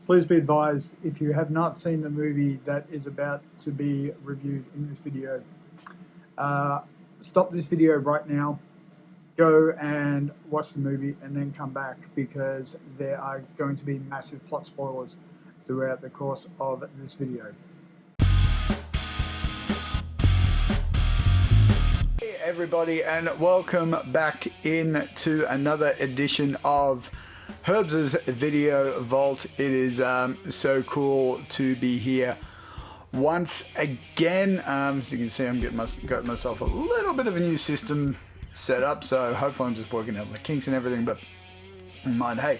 Please be advised, if you have not seen the movie that is about to be reviewed in this video, uh, stop this video right now, go and watch the movie, and then come back, because there are going to be massive plot spoilers throughout the course of this video. Hey everybody, and welcome back into another edition of Herbz's Video Vault. It is so cool to be here once again. As you can see, I'm got myself a little bit of a new system set up, so hopefully I'm just working out the kinks and everything, but mind, hey,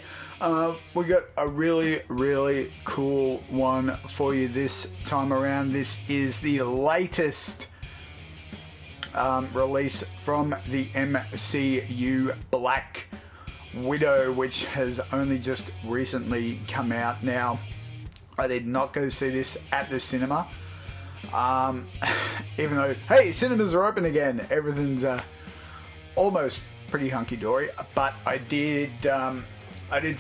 we got a really cool one for you this time around. This is the latest release from the MCU, Black Widow, which has only just recently come out. Now, I did not go see this at the cinema, even though, hey, cinemas are open again, everything's almost pretty hunky-dory, but I did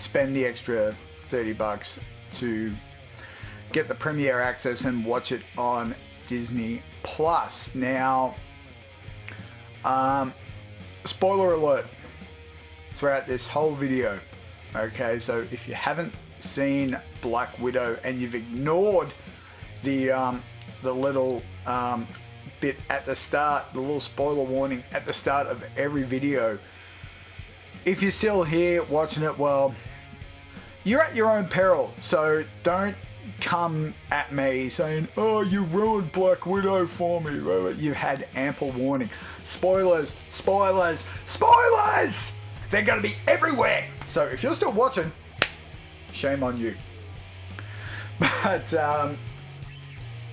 spend the extra $30 to get the premiere access and watch it on Disney Plus. Now, spoiler alert throughout this whole video. Okay, so if you haven't seen Black Widow and you've ignored the little bit at the start, the little spoiler warning at the start of every video, if you're still here watching it, well, you're at your own peril. So don't come at me saying, oh, you ruined Black Widow for me. You've had ample warning. Spoilers, spoilers, spoilers! They're gonna be everywhere. So if you're still watching, shame on you. But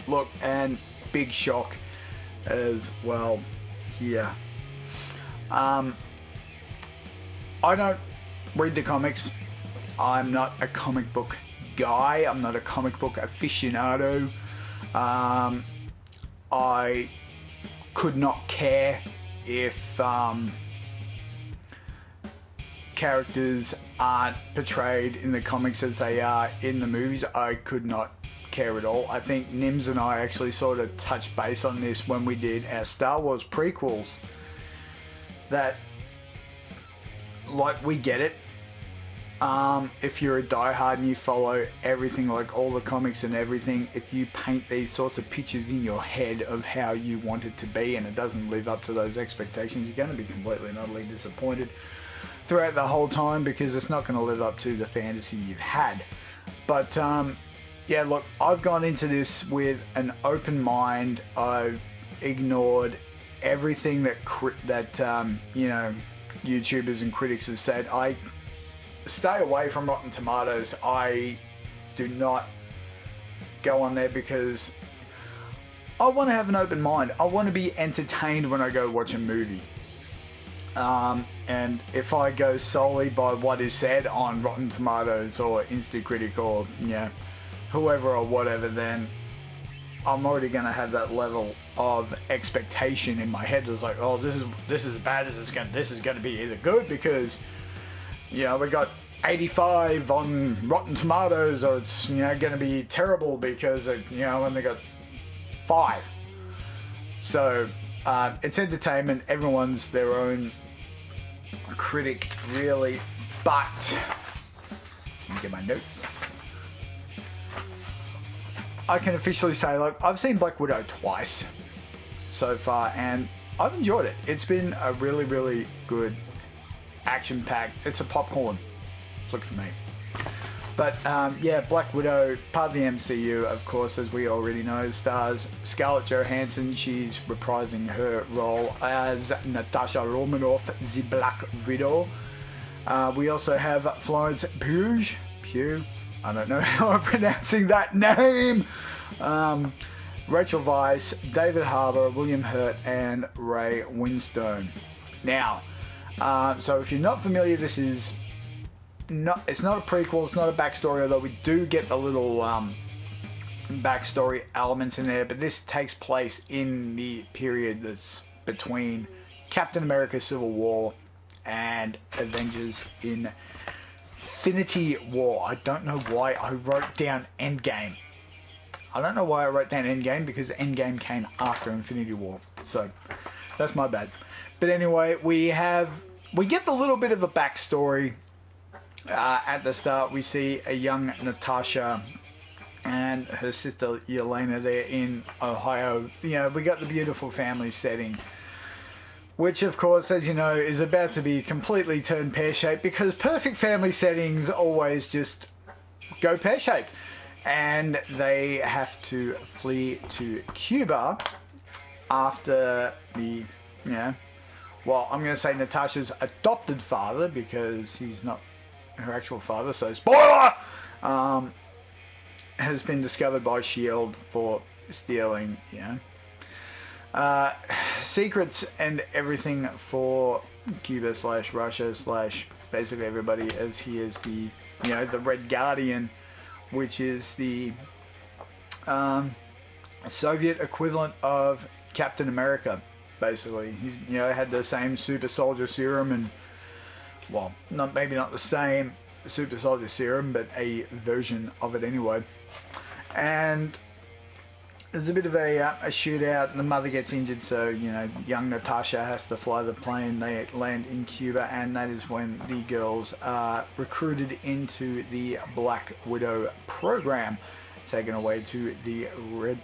look, and big shock as well here. I don't read the comics. I'm not a comic book guy. I'm not a comic book aficionado. I could not care if characters aren't portrayed in the comics as they are in the movies. I could not care at all. I think Nims and I actually sort of touched base on this when we did our Star Wars prequels, that, like, we get it. If you're a diehard and you follow everything, like all the comics and everything, if you paint these sorts of pictures in your head of how you want it to be and it doesn't live up to those expectations, you're going to be completely and utterly disappointed throughout the whole time, because it's not going to live up to the fantasy you've had. But yeah, look, I've gone into this with an open mind. I've ignored everything that you know, YouTubers and critics have said. I stay away from Rotten Tomatoes. I do not go on there because I want to have an open mind. I want to be entertained when I go watch a movie. And if I go solely by what is said on Rotten Tomatoes or Instacritic or, you know, whoever or whatever, then I'm already going to have that level of expectation in my head. It's like, oh, this is as bad as this is going to be either good because, you know, we got 85 on Rotten Tomatoes, or it's, you know, going to be terrible because, you know, only got 5. So it's entertainment. Everyone's their own critic, really. But let me get my notes. I can officially say, like, I've seen Black Widow twice so far, and I've enjoyed it. It's been a really good action-packed. It's a popcorn flick for me. But yeah, Black Widow, part of the MCU, of course, as we already know, stars Scarlett Johansson. She's reprising her role as Natasha Romanoff, the Black Widow. We also have Florence Pugh. I don't know how I'm pronouncing that name. Rachel Weisz, David Harbour, William Hurt, and Ray Winstone. Now, so if you're not familiar, this is it's not a prequel, it's not a backstory, although we do get a little backstory elements in there, but this takes place in the period that's between Captain America Civil War and Avengers Infinity War. I don't know why I wrote down Endgame. I don't know why I wrote down Endgame, because Endgame came after Infinity War. So that's my bad. But anyway, we get the little bit of a backstory. At the start, we see a young Natasha and her sister Yelena there in Ohio. You know, we got the beautiful family setting, which of course, as you know, is about to be completely turned pear-shaped, because perfect family settings always just go pear-shaped. And they have to flee to Cuba after the, well, I'm going to say Natasha's adopted father, because he's not her actual father, so spoiler! Has been discovered by S.H.I.E.L.D. for stealing, secrets and everything for Cuba / Russia / basically everybody, as he is the, the Red Guardian, which is the Soviet equivalent of Captain America, basically. He's, had the same super soldier serum, and, well, maybe not the same super soldier serum, but a version of it anyway. And there's a bit of a shootout, and the mother gets injured, so, young Natasha has to fly the plane. They land in Cuba, and that is when the girls are recruited into the Black Widow program, taken away to the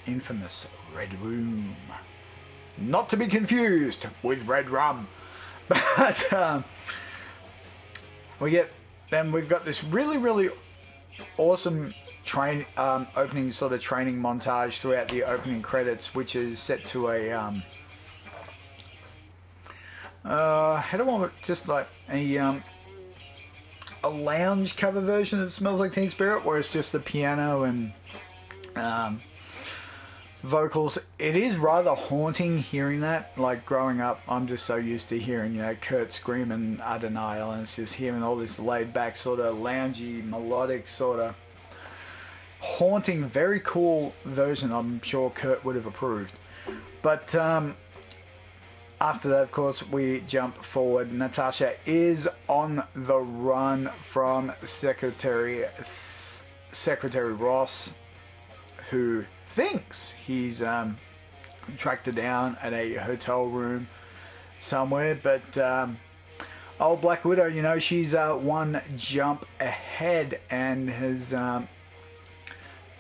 infamous Red Room. Not to be confused with Red Rum. But we've got this really, really awesome opening sort of training montage throughout the opening credits, which is set to a I don't want just like a lounge cover version of Smells Like Teen Spirit, where it's just the piano and vocals. It is rather haunting hearing that. Like, growing up, I'm just so used to hearing, Kurt scream and Undenial, and it's just hearing all this laid back sort of loungy, melodic sort of haunting, very cool version. I'm sure Kurt would have approved. But after that, of course, we jump forward. Natasha is on the run from Secretary Ross, who thinks he's tracked her down at a hotel room somewhere. But old Black Widow, she's one jump ahead and has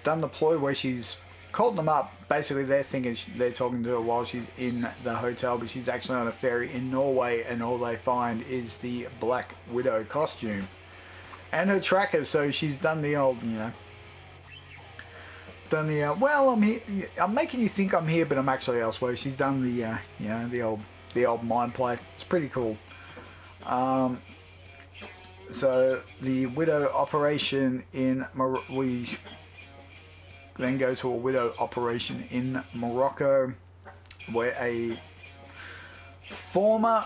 done the ploy where she's called them up. Basically, they're thinking they're talking to her while she's in the hotel, but she's actually on a ferry in Norway, and all they find is the Black Widow costume and her tracker. So she's done the old, well, I'm here, I'm making you think I'm here, but I'm actually elsewhere. She's done the, the old mind play. It's pretty cool. So the Widow operation we then go to a Widow operation in Morocco, where a former,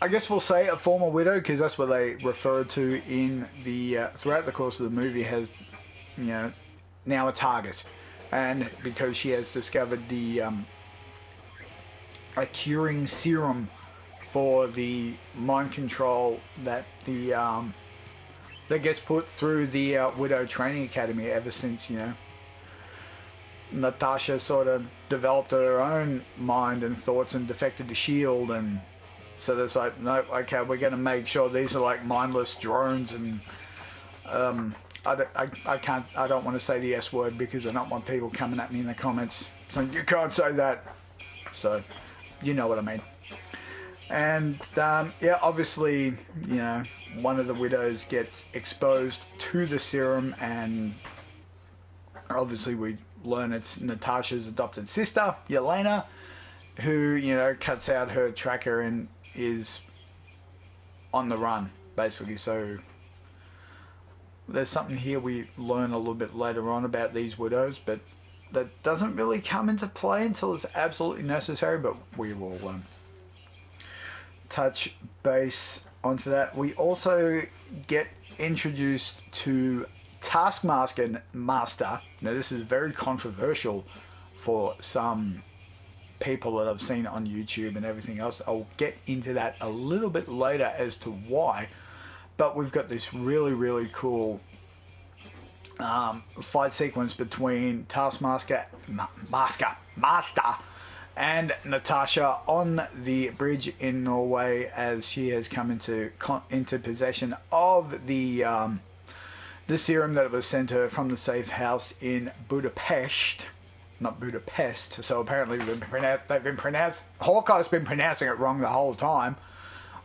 I guess we'll say a former widow, because that's what they refer to in the throughout the course of the movie, has now a target, and because she has discovered the a curing serum for the mind control that that gets put through the Widow Training Academy ever since Natasha sort of developed her own mind and thoughts and defected to S.H.I.E.L.D. and so there's like, no, okay, we're going to make sure these are like mindless drones, and I don't want to say the S word, because I don't want people coming at me in the comments saying you can't say that, so you know what I mean. And obviously, one of the widows gets exposed to the serum, and obviously we learn it's Natasha's adopted sister, Yelena, who, cuts out her tracker and is on the run, basically. So there's something here we learn a little bit later on about these widows, but that doesn't really come into play until it's absolutely necessary, but we will touch base onto that. We also get introduced to Taskmaster. Now, this is very controversial for some people that I've seen on YouTube and everything else. I'll get into that a little bit later as to why. But we've got this really, really cool fight sequence between Taskmaster Master and Natasha on the bridge in Norway, as she has come into possession of the serum that was sent her from the safe house in Budapest. Not Budapest. So apparently Hawkeye's been pronouncing it wrong the whole time.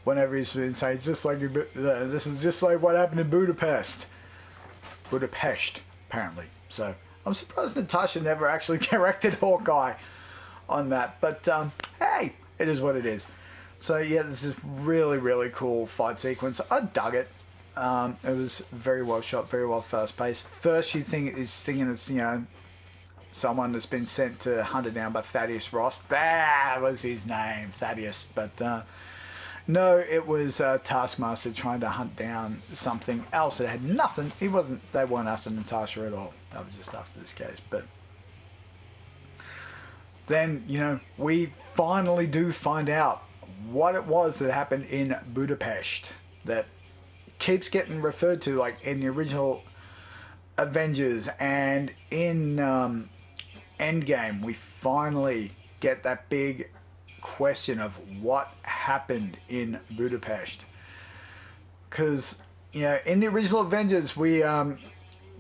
Whenever he's been saying, this is just like what happened in Budapest. Budapest, apparently. So I'm surprised Natasha never actually corrected Hawkeye on that. But hey, it is what it is. So yeah, this is really, really cool fight sequence. I dug it. It was very well shot, very well fast paced. First, you think is thinking it's, you know, someone that's been sent to hunt her down by Thaddeus Ross. That was his name, Thaddeus. But no, it was Taskmaster trying to hunt down something else that had nothing. They weren't after Natasha at all. That was just after this case. But then, you know, we finally do find out what it was that happened in Budapest that keeps getting referred to, like in the original Avengers and in Endgame. We finally get that big question of what happened in Budapest, because, you know, in the original Avengers we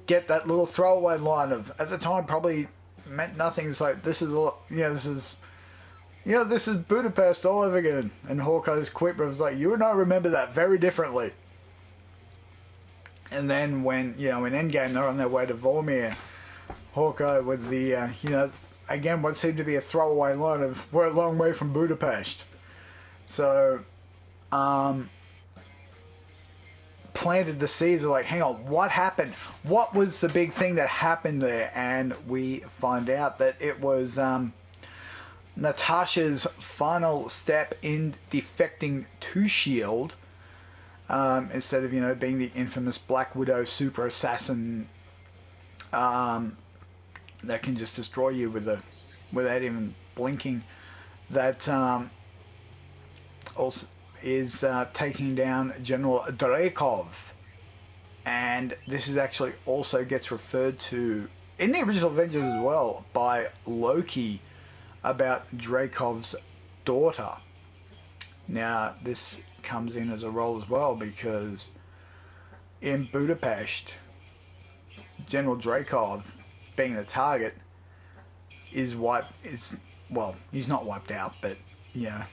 get that little throwaway line of, at the time probably meant nothing. It's like, this is Budapest all over again, and Hawkeye's quip was like, you and I remember that very differently. And then when, you know, in Endgame they're on their way to Vormir, Hawkeye with the you know, again, what seemed to be a throwaway line of, we're a long way from Budapest. So, planted the seeds of like, hang on, what happened? What was the big thing that happened there? And we find out that it was Natasha's final step in defecting to S.H.I.E.L.D. Instead of, you know, being the infamous Black Widow super assassin that can just destroy you without even blinking, that also is taking down General Dreykov. And this is actually also gets referred to in the original Avengers as well by Loki about Dreykov's daughter. Now this comes in as a role as well, because in Budapest, General Dreykov, being the target, he's not wiped out, but yeah,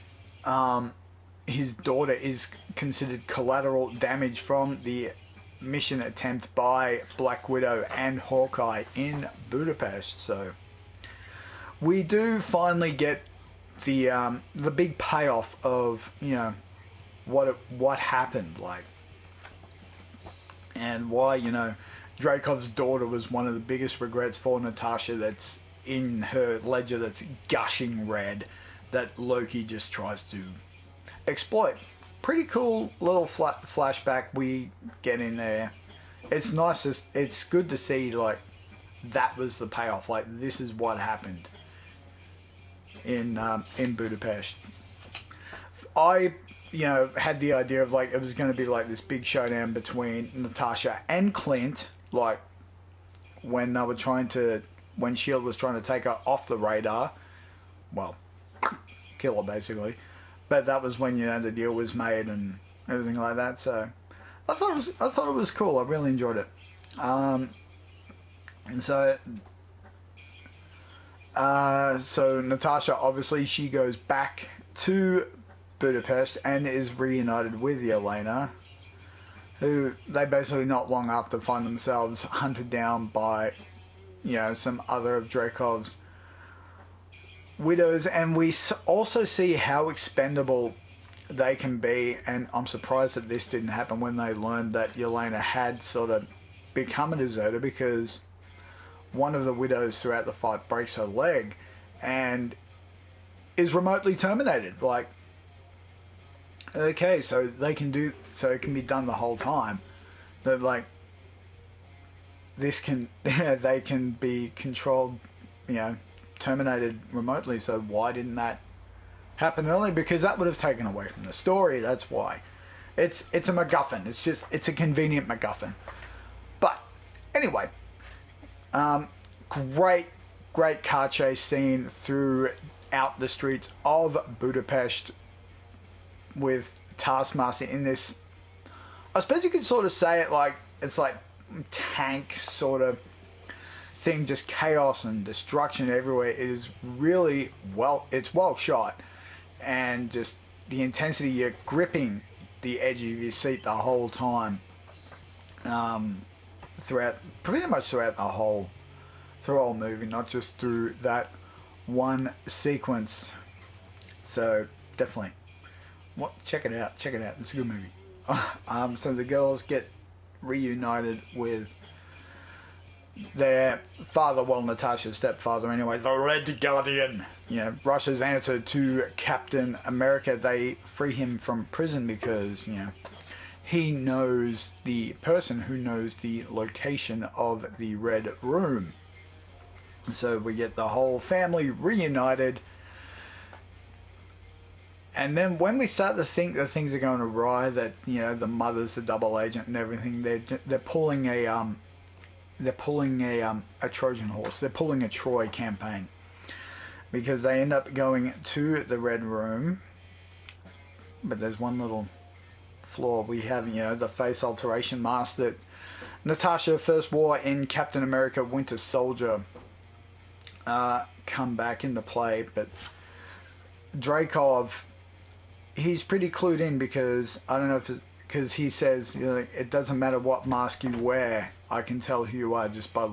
his daughter is considered collateral damage from the mission attempt by Black Widow and Hawkeye in Budapest. So we do finally get the big payoff of, you know, what happened, like, and why, you know, Dreykov's daughter was one of the biggest regrets for Natasha, that's in her ledger, that's gushing red, that Loki just tries to exploit. Pretty cool little flashback we get in there. It's nice, it's good to see, like, that was the payoff, like, this is what happened in Budapest. I, you know, had the idea of, like, it was going to be like this big showdown between Natasha and Clint, like when when S.H.I.E.L.D. was trying to take her off the radar, well, kill her basically. But that was when, you know, the deal was made and everything like that. So I thought it was cool. I really enjoyed it. And so Natasha, obviously, she goes back to Budapest and is reunited with Yelena, who they basically not long after find themselves hunted down by, you know, some other of Dreykov's widows. And we also see how expendable they can be, and I'm surprised that this didn't happen when they learned that Yelena had sort of become a deserter, because one of the widows throughout the fight breaks her leg and is remotely terminated. Like, okay, so it can be done the whole time, but like, this can they can be controlled, you know, terminated remotely. So why didn't that happen early? Because that would have taken away from the story, that's why. It's a MacGuffin. It's a convenient MacGuffin. But anyway, great car chase scene throughout the streets of Budapest with Taskmaster in this. I suppose you could sort of say it like it's like tank sort of thing, just chaos and destruction everywhere. It is really it's well shot, and just the intensity, you're gripping the edge of your seat the whole time, pretty much throughout the whole movie, not just through that one sequence. So definitely, check it out. It's a good movie. So the girls get reunited with their father, well, Natasha's stepfather anyway, the Red Guardian. Russia's answer to Captain America. They free him from prison because, he knows the person who knows the location of the Red Room. So we get the whole family reunited. And then when we start to think that things are going awry, that, the mother's the double agent and everything, they're pulling a Trojan horse. They're pulling a Troy campaign, because they end up going to the Red Room. But there's one little flaw. We have, the face alteration mask that Natasha first wore in Captain America Winter Soldier come back into play. But Dreykov, he's pretty clued in, because I don't know if because he says, it doesn't matter what mask you wear, I can tell who you are just by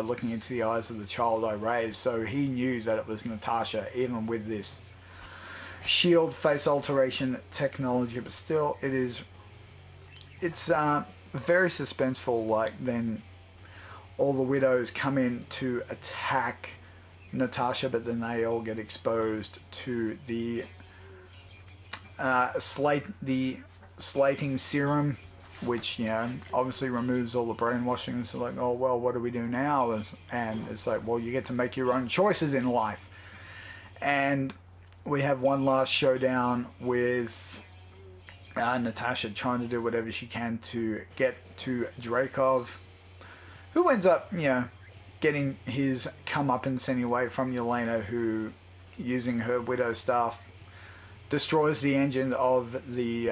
looking into the eyes of the child I raised. So he knew that it was Natasha, even with this shield face alteration technology. But still, it's very suspenseful. Like, then all the widows come in to attack Natasha, but then they all get exposed to the slating serum, which obviously removes all the brainwashing. So like, oh well, what do we do now? And it's like, well, you get to make your own choices in life. And we have one last showdown with Natasha trying to do whatever she can to get to Dreykov, who ends up getting his comeuppance anyway from Yelena, who, using her widow staff, destroys the engine of the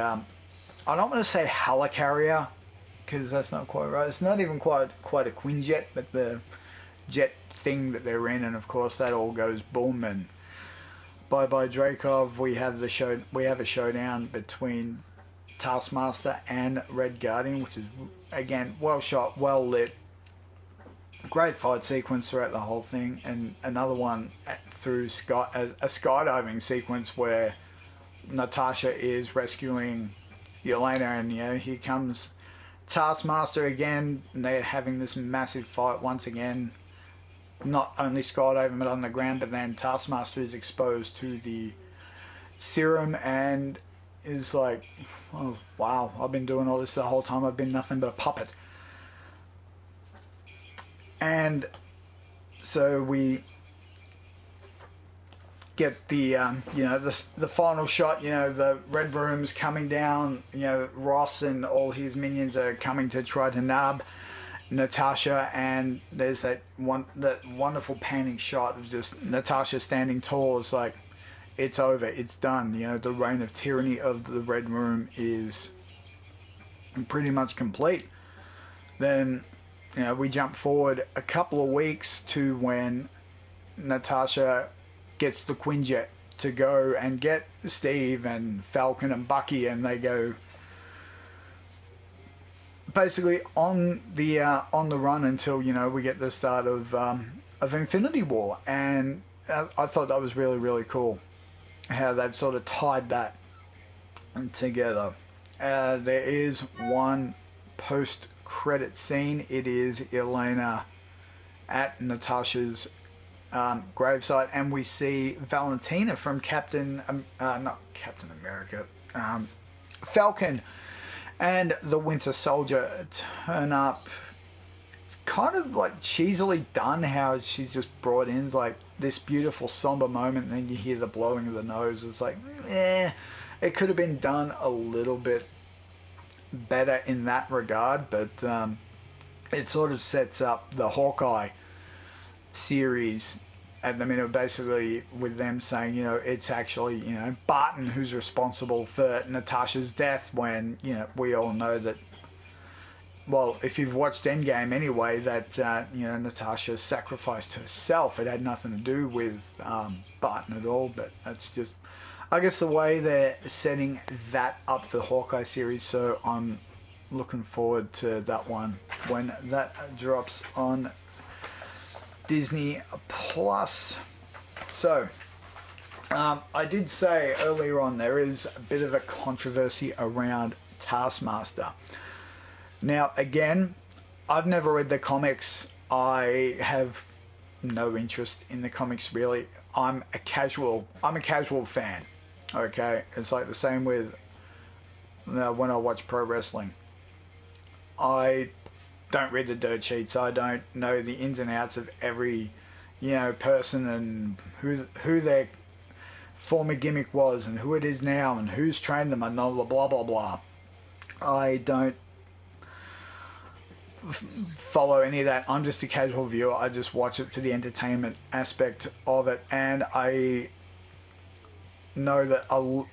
I don't want to say helicarrier, because that's not quite right. It's not even quite a Quinjet, but the jet thing that they're in, and of course that all goes boom, and bye Dreykov. We have a showdown between Taskmaster and Red Guardian, which is again well shot, well lit, great fight sequence throughout the whole thing, and another one through a skydiving sequence where Natasha is rescuing Yelena, and here comes Taskmaster again, and they're having this massive fight once again, not only skydiving but on the ground. But then Taskmaster is exposed to the serum and is like, oh wow, I've been doing all this the whole time, I've been nothing but a puppet. And so we get the the final shot. The Red Room's coming down. Ross and all his minions are coming to try to nab Natasha, and there's that wonderful panning shot of just Natasha standing tall. It's like, it's over, it's done. The reign of tyranny of the Red Room is pretty much complete. Then we jump forward a couple of weeks to when Natasha gets the Quinjet to go and get Steve and Falcon and Bucky, and they go basically on the run until we get the start of Infinity War. And I thought that was really, really cool how they've sort of tied that together. There is one post-credit scene. It is Elena at Natasha's gravesite, and we see Valentina from Falcon and the Winter Soldier turn up. It's kind of like cheesily done how she's just brought in like this beautiful somber moment, and then you hear the blowing of the nose. It's like, it could have been done a little bit better in that regard, but it sort of sets up the Hawkeye series at the minute, basically with them saying, it's actually, Barton who's responsible for Natasha's death, when, we all know that, well, if you've watched Endgame anyway, that, Natasha sacrificed herself. It had nothing to do with Barton at all, but that's just, I guess, the way they're setting that up for the Hawkeye series. So I'm looking forward to that one when that drops on Disney Plus. So I did say earlier on there is a bit of a controversy around Taskmaster. Now, again, I've never read the comics. I have no interest in the comics, really. I'm a casual fan. Okay, it's like the same with when I watch pro wrestling. I don't read the dirt sheets. I don't know the ins and outs of every, person and who their former gimmick was and who it is now and who's trained them and blah blah blah blah. I don't follow any of that. I'm just a casual viewer. I just watch it for the entertainment aspect of it, and I know that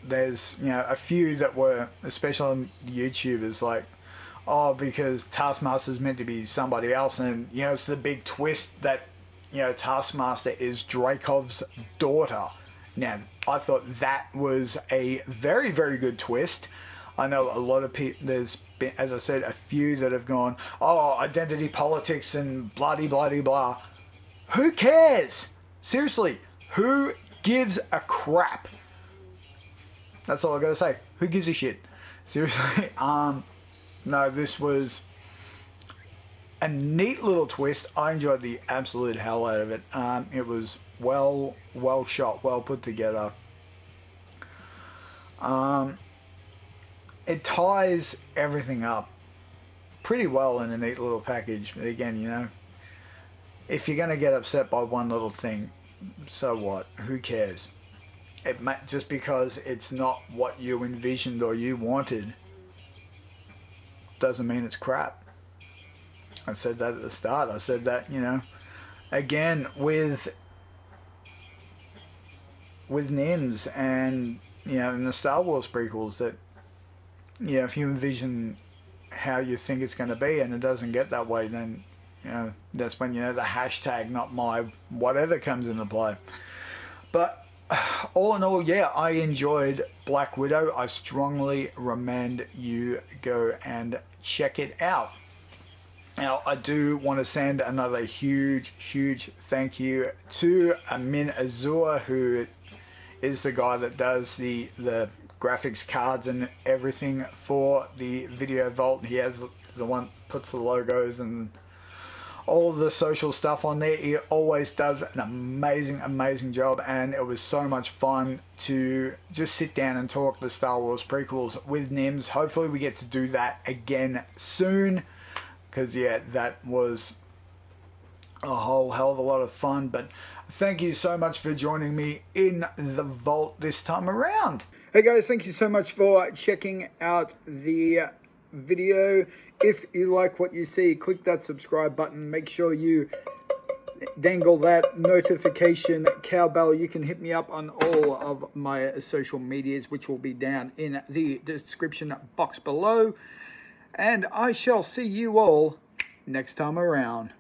there's a few that were, especially on YouTubers, like, oh, because Taskmaster's meant to be somebody else, and it's the big twist that Taskmaster is Dreykov's daughter. Now, I thought that was a very, very good twist. I know a lot of people, there's been, as I said, a few that have gone, oh, identity politics and blah. Who cares? Seriously, who gives a crap? That's all I gotta say. Who gives a shit? Seriously. No, this was a neat little twist. I enjoyed the absolute hell out of it. It was well shot, well put together. It ties everything up pretty well in a neat little package. But again, if you're gonna get upset by one little thing, so what? Who cares? Just because it's not what you envisioned or you wanted doesn't mean it's crap. I said that at the start. I said that, again with Nims and, in the Star Wars prequels, that, if you envision how you think it's going to be and it doesn't get that way, then, that's when, the hashtag not my whatever comes into play. But all in all, yeah, I enjoyed Black Widow. I strongly recommend you go and check it out. Now, I do want to send another huge thank you to Amin Azur, who is the guy that does the graphics cards and everything for the Video Vault. He has the one puts the logos and all the social stuff on there. He always does an amazing job, and it was so much fun to just sit down and talk the Star Wars prequels with Nims. Hopefully we get to do that again soon, because yeah, that was a whole hell of a lot of fun. But thank you so much for joining me in the vault this time around. Hey guys, thank you so much for checking out the video. If you like what you see, click that subscribe button. Make sure you dangle that notification cowbell. You can hit me up on all of my social medias, which will be down in the description box below. And I shall see you all next time around.